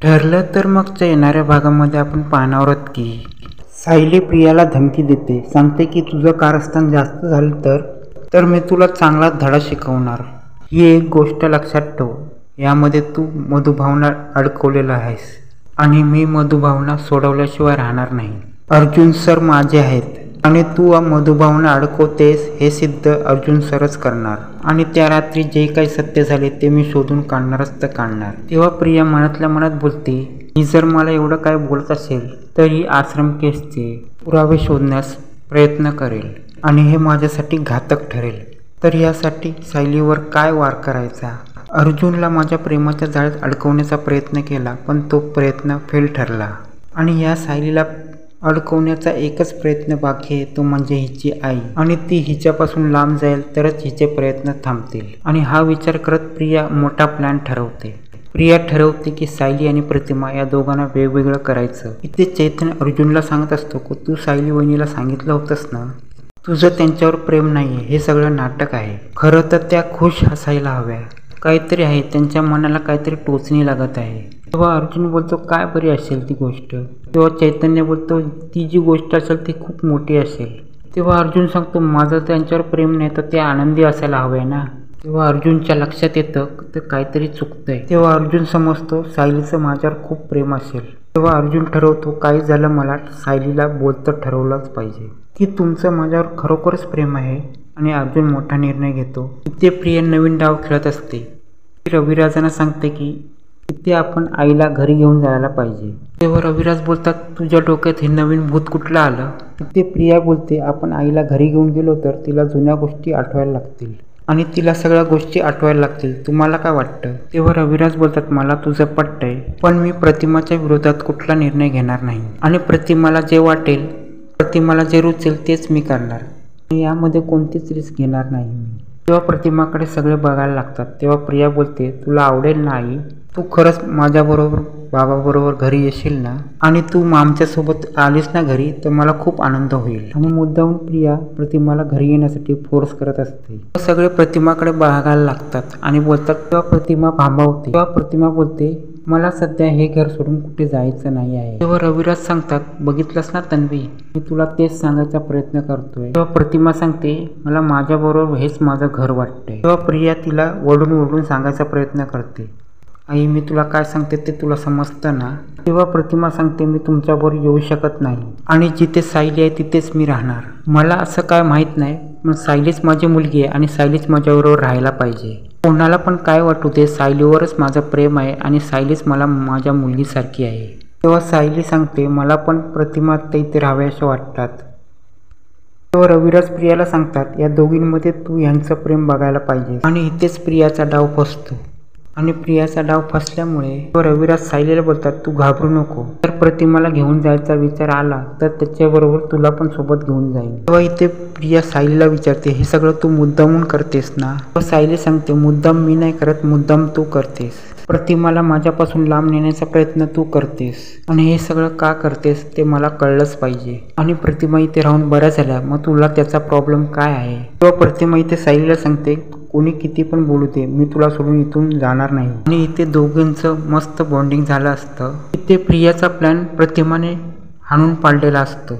ठरलं तर मगच्या येणाऱ्या भागामध्ये आपण पाहणार आहोत की सायली प्रियाला धमकी देते, सांगते की तुझं कारस्थान जास्त झालं तर मी तुला चांगला धडा शिकवणार. ही एक गोष्ट लक्षात ठेव, यामध्ये तू मधुभावना अडकवलेला आहेस आणि मी मधुभावना सोडवल्याशिवाय राहणार नाही. अर्जुन सर माझे आहेत आणि तू मधुभावना अडकवतेस हे सिद्ध अर्जुन सरच करणार आणि त्या रात्री जे काही सत्य झाले ते मी शोधून काढणारच तर काढणार. तेव्हा प्रिया मनातल्या मनात बोलते, ही जर मला एवढं काय बोलत असेल तर ही आश्रम केसचे पुरावे शोधण्यास प्रयत्न करेल आणि हे माझ्यासाठी घातक ठरेल. तर यासाठी सायलीवर काय वार करायचा. अर्जुनला माझ्या प्रेमाच्या जाळ्यात अडकवण्याचा प्रयत्न केला, पण तो प्रयत्न फेल ठरला आणि या सायलीला अडकवण्याचा एकच प्रयत्न बाकी आहे, तो म्हणजे हिची आई. आणि ती हिच्यापासून लांब जाईल तरच हिचे प्रयत्न थांबतील. आणि हा विचार करत प्रिया मोठा प्लॅन ठरवते. प्रिया ठरवते की सायली आणि प्रतिमा या दोघांना वेगवेगळं करायचं. इथे चैतन्य अर्जुनला सांगत असतो की तू सायली वहिनीला सांगितलं होतंस ना, तुझं त्यांच्यावर प्रेम नाहीये, हे सगळं नाटक आहे. खरं तर त्या खुश हसायला हव्या, काहीतरी आहे, त्यांच्या मनाला काहीतरी टोचणी लागत आहे. तेव्हा अर्जुन बोलतो, काय बरी असेल ती गोष्ट. तेव्हा चैतन्य बोलतो, ती जी गोष्ट असेल ती खूप मोठी असेल. तेव्हा अर्जुन सांगतो, माझं त्यांच्यावर प्रेम नाही तर ते आनंदी असायला हवे ना. तेव्हा अर्जुनच्या लक्षात येतं तर काहीतरी चुकतंय. तेव्हा अर्जुन समजतो सायलीचं माझ्यावर खूप प्रेम असेल. तेव्हा अर्जुन ठरवतो, काही झालं मला सायलीला बोलतं ठरवलंच पाहिजे की तुमचं माझ्यावर खरोखरच प्रेम आहे. आणि अर्जुन मोठा निर्णय घेतो. इथे प्रिया नवीन डाव खेळत असते. रविराजांना सांगते की इथे आपण आईला घरी घेऊन जायला पाहिजे. तेव्हा रविराज बोलतात, तुझ्या डोक्यात हे नवीन भूत कुठलं आलं. तिथे प्रिया बोलते, आपण आईला घरी घेऊन गेलो तर तिला जुन्या गोष्टी आठवायला लागतील आणि तिला सगळ्या गोष्टी आठवायला लागतील. तुम्हाला काय वाटतं. तेव्हा रविराज बोलतात, मला तुझं पटतंय, पण मी प्रतिमाच्या विरोधात कुठला निर्णय घेणार नाही आणि प्रतिमाला जे वाटेल, प्रतिमाला जे रुचेल तेच मी करणार. यामध्ये कोणतीच रिस्क घेणार नाही मी. तेव्हा प्रतिमाकडे सगळे बघायला लागतात. तेव्हा प्रिया बोलते, तुला आवडेल ना आई, तू खरंच माझ्याबरोबर बाबाबरोबर घरी येशील ना, आणि तू आमच्यासोबत आलीस ना घरी तर मला खूप आनंद होईल. आणि मुद्दामून प्रिया प्रतिमाला घरी येण्यासाठी फोर्स करत असते. सगळे प्रतिमाकडे बघायला लागतात आणि बोलतात. तेव्हा प्रतिमा भांबावते. तेव्हा प्रतिमा बोलते, मला सध्या हे घर सोडून कुठे जायचं नाही आहे. तेव्हा रविराज सांगतात, बघितलंस ना तन्वी, मी तुला तेच सांगायचा प्रयत्न करतोय. तेव्हा प्रतिमा सांगते, मला माझ्याबरोबर हेच माझं घर वाटतंय. तेव्हा प्रिया तिला ओरडून सांगायचा प्रयत्न करते, आई मी तुला काय सांगते ते तुला समजतं ना. तेव्हा प्रतिमा सांगते, मी तुमच्याबरोबर येऊ शकत नाही आणि जिथे सायली आहे तिथेच मी राहणार. मला असं काय माहीत नाही, पण सायलीच माझी मुलगी आहे आणि सायलीच माझ्याबरोबर राहायला पाहिजे. कोणाला पण काय वाटू दे, सायलीवरच माझं प्रेम आहे आणि सायलीच मला माझ्या मुलगीसारखी आहे. तेव्हा सायली सांगते, मला पण प्रतिमा इथे राहाव्याशा वाटतात. तेव्हा रविराज प्रियाला सांगतात, या दोघींमध्ये तू यांचं प्रेम बघायला पाहिजे. आणि इथेच प्रियाचा डाव फसतो. आणि प्रियाचा डाव फसल्यामुळे रविराज सायलीला बोलतात, तू घाबरू नको, जर प्रतिमाला घेऊन जायचा विचार आला तर त्याच्याबरोबर तुला पण सोबत घेऊन जाईल. तेव्हा इथे प्रिया सायलीला विचारते, हे सगळं तू मुद्दामून करतेस ना. सायली सांगते, मुद्दाम मी नाही करत, मुद्दाम तू करतेस. प्रतिमाला माझ्यापासून लांब नेण्याचा प्रयत्न तू करतेस आणि हे सगळं का करतेस ते मला कळलंच पाहिजे. आणि प्रतिमा इथे राहून बऱ्या झाल्या, मग तुला त्याचा प्रॉब्लेम काय आहे. तेव्हा प्रतिमा इथे सायलीला सांगते, कोणी किती पण बोलू दे, मी तुला सोडून इथून जाणार नाही. आणि इथे दोघांचं मस्त बॉन्डिंग झालं असतं. इथे प्रियाचा प्लॅन प्रतिमाने हाणून पाडलेला असतो.